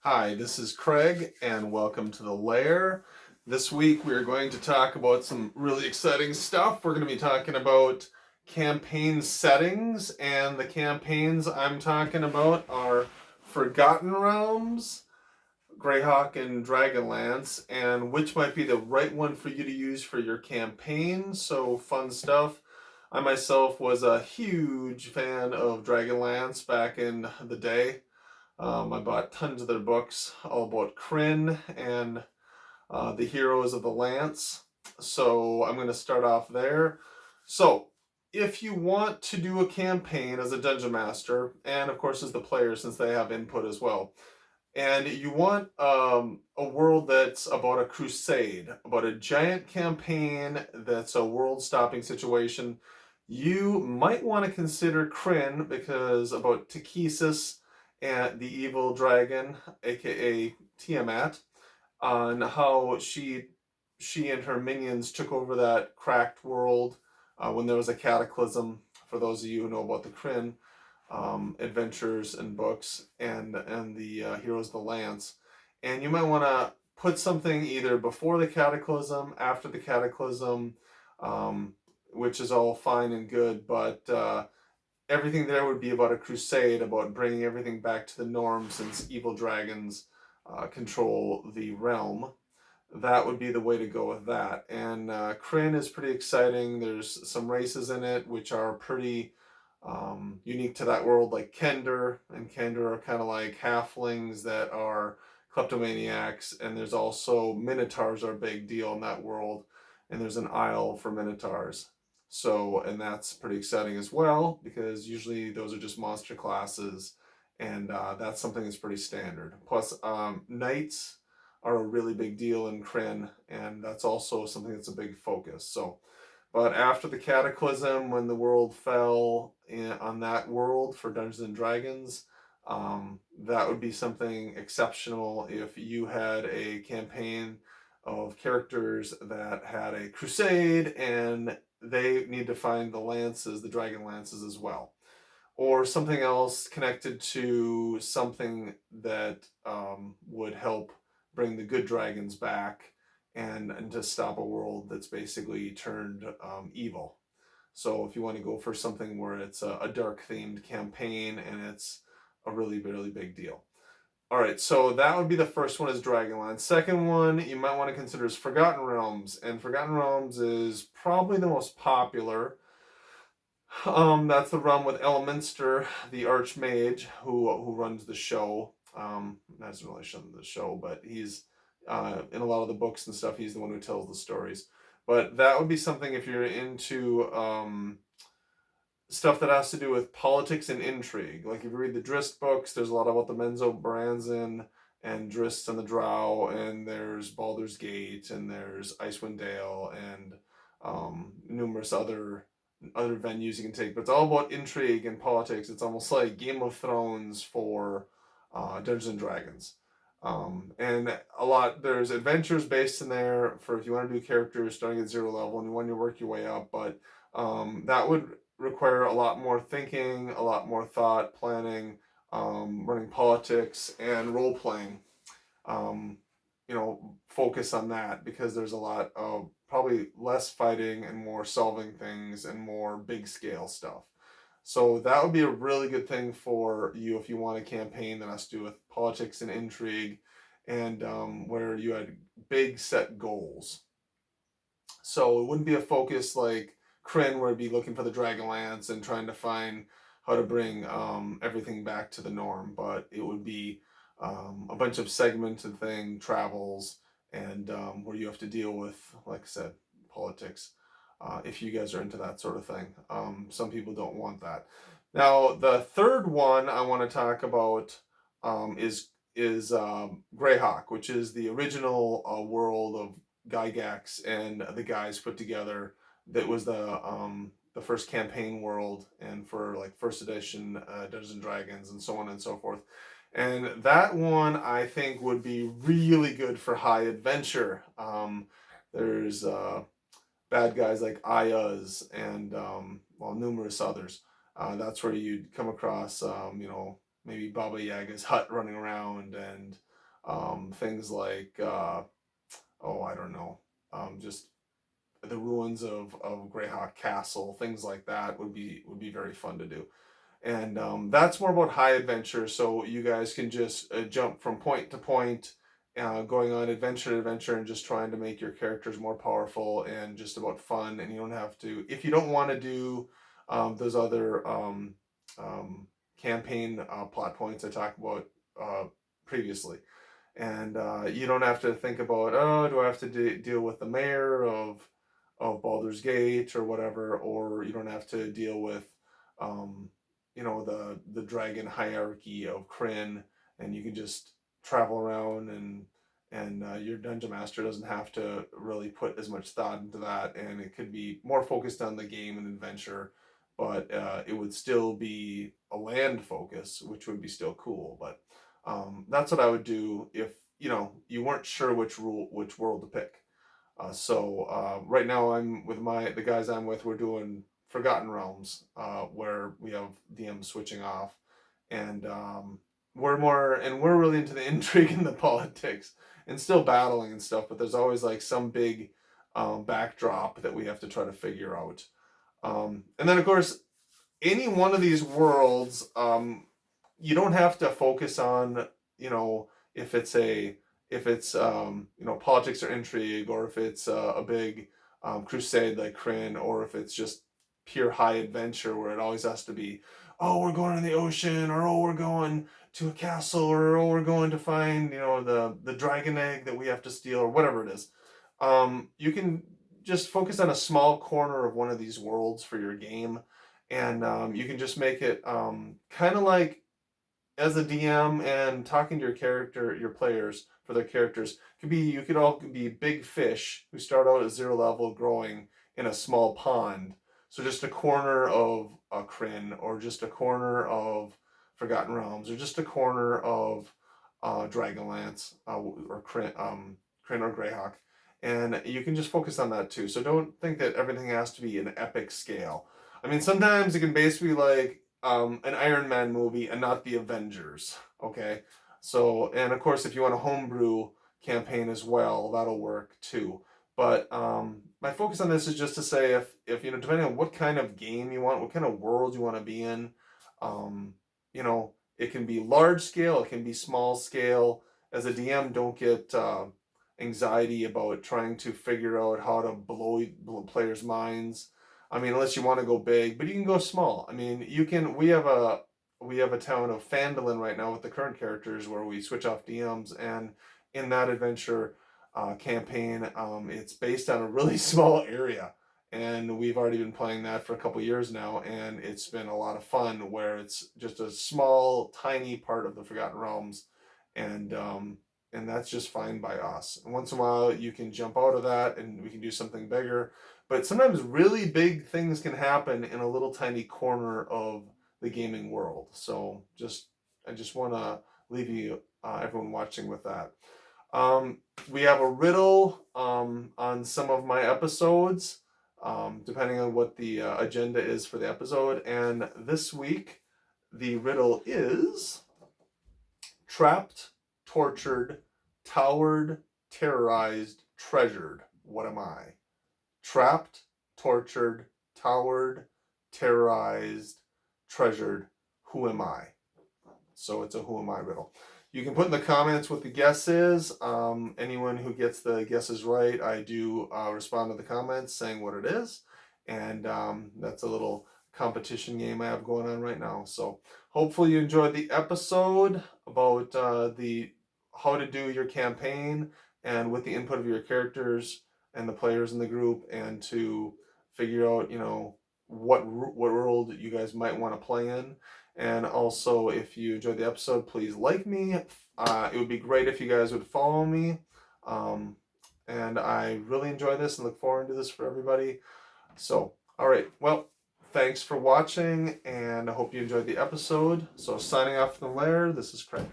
Hi, this is Craig, and welcome to The Lair. This week we are going to talk about some really exciting stuff. We're going to be talking about campaign settings, and the campaigns I'm talking about are Forgotten Realms, Greyhawk, and Dragonlance, and which might be the right one for you to use for your campaign. So, fun stuff. I myself was a huge fan of Dragonlance back in the day. I bought tons of their books all about Krynn and the heroes of the Lance. So I'm going to start off there. So, if you want to do a campaign as a dungeon master, and of course as the player since they have input as well, and you want a world that's about a crusade, about a giant campaign that's a world-stopping situation, you might want to consider Krynn because about Takesis and the evil dragon, aka Tiamat, on how she and her minions took over that cracked world when there was a cataclysm. For those of you who know about the Krynn adventures and books and the Heroes of the Lance, and you might want to put something either before the cataclysm, after the cataclysm, um, which is all fine and good, but everything there would be about a crusade, about bringing everything back to the norm since evil dragons control the realm. That would be the way to go with that. And Krynn is pretty exciting. There's some races in it which are pretty unique to that world, like Kender. And Kender are kind of like halflings that are kleptomaniacs. And there's also Minotaurs are a big deal in that world. And there's an isle for Minotaurs. So, and that's pretty exciting as well because usually those are just monster classes. And that's something that's pretty standard. Plus, knights are a really big deal in Krynn, and that's also something that's a big focus. So, but after the cataclysm, when the world fell on that world for Dungeons and Dragons, that would be something exceptional if you had a campaign of characters that had a crusade and they need to find the lances, the dragon lances as well, or something else connected to something that would help bring the good dragons back and to stop a world that's basically turned evil. So if you want to go for something where it's a dark themed campaign and it's a really, really big deal. All right, so that would be the first one is Dragonlance. Second one you might want to consider is Forgotten Realms, and Forgotten Realms is probably the most popular. That's the realm with Elminster, the Archmage, who runs the show. That's in relation to the show, but he's in a lot of the books and stuff. He's the one who tells the stories. But that would be something if you're into stuff that has to do with politics and intrigue. Like if you read the Drist books, there's a lot about the Menzo Branson and Drist and the Drow, and there's Baldur's Gate, and there's Icewind Dale, and numerous other venues you can take. But it's all about intrigue and politics. It's almost like Game of Thrones for Dungeons and Dragons. And a lot there's adventures based in there for if you want to do characters starting at zero level and you want to work your way up. But that would require a lot more thinking, a lot more thought, planning, running politics, and role playing. Um, focus on that because there's a lot of probably less fighting and more solving things and more big scale stuff. So that would be a really good thing for you if you want a campaign that has to do with politics and intrigue and where you had big set goals. So it wouldn't be a focus like Krynn, where it'd be looking for the Dragonlance and trying to find how to bring everything back to the norm, but it would be a bunch of segmented thing, travels, and where you have to deal with, like I said, politics. If you guys are into that sort of thing, some people don't want that. Now, the third one I want to talk about is Greyhawk, which is the original world of Gygax and the guys put together. That was the first campaign world, and for like first edition Dungeons and Dragons and so on and so forth. And that one I think would be really good for high adventure. There's bad guys like Ayas and well, numerous others. That's where you'd come across maybe Baba Yaga's hut running around and Things like I don't know, just the ruins of Greyhawk Castle, things like that would be very fun to do. And that's more about high adventure, so you guys can just jump from point to point, going on adventure to adventure, and just trying to make your characters more powerful and just about fun. And you don't have to, if you don't want to do those other campaign plot points I talked about previously. And you don't have to think about, oh, do I have to deal with the mayor of Baldur's Gate or whatever, or you don't have to deal with um, the dragon hierarchy of Krynn, and you can just travel around, and your dungeon master doesn't have to really put as much thought into that, and it could be more focused on the game and adventure, but it would still be a land focus, which would be still cool. But that's what I would do if you weren't sure which world to pick. So right now I'm with the guys I'm with. We're doing Forgotten Realms, where we have DM switching off, and we're really into the intrigue and the politics, and still battling and stuff. But there's always like some big backdrop that we have to try to figure out. And then of course, any one of these worlds, you don't have to focus on if it's politics or intrigue, or if it's a big crusade like Krynn, or if it's just pure high adventure where it always has to be, oh, we're going to the ocean, or oh, we're going to a castle, or oh, we're going to find the dragon egg that we have to steal, or whatever it is. You can just focus on a small corner of one of these worlds for your game, and you can just make it kind of like, as a DM and talking to your players for their characters, you could all be big fish who start out at 0 level, growing in a small pond. So just a corner of Krynn, or just a corner of Forgotten Realms, or just a corner of Dragonlance, or Krynn or Greyhawk, and you can just focus on that too. So don't think that everything has to be an epic scale. I mean, sometimes it can basically be like an Iron Man movie and not the Avengers. Okay, so, and of course, if you want a homebrew campaign as well, that'll work too. But my focus on this is just to say, if depending on what kind of game you want, what kind of world you want to be in, it can be large scale, it can be small scale. As a DM, don't get anxiety about trying to figure out how to blow players' minds. I mean, unless you want to go big, but you can go small. I mean, you can. We have a town of Phandalin right now with the current characters where we switch off DMs, and in that adventure campaign, it's based on a really small area, and we've already been playing that for a couple years now, and it's been a lot of fun. Where it's just a small, tiny part of the Forgotten Realms, and that's just fine by us. And once in a while, you can jump out of that, and we can do something bigger. But sometimes really big things can happen in a little tiny corner of the gaming world. So I just want to leave you, everyone watching, with that. We have a riddle on some of my episodes, depending on what the agenda is for the episode. And this week, the riddle is: trapped, tortured, towered, terrorized, treasured. What am I? Trapped, tortured, towered, terrorized, treasured. Who am I? So it's a who am I riddle. You can put in the comments what the guess is. Anyone who gets the guesses right, I do respond to the comments saying what it is. And that's a little competition game I have going on right now. So hopefully you enjoyed the episode about how to do your campaign, and with the input of your characters and the players in the group, and to figure out what world you guys might want to play in. And also, if you enjoyed the episode, please like me. It would be great if you guys would follow me. And I really enjoy this and look forward to this for everybody. So, all right. Well, thanks for watching, and I hope you enjoyed the episode. So, signing off from the lair, this is Krynn.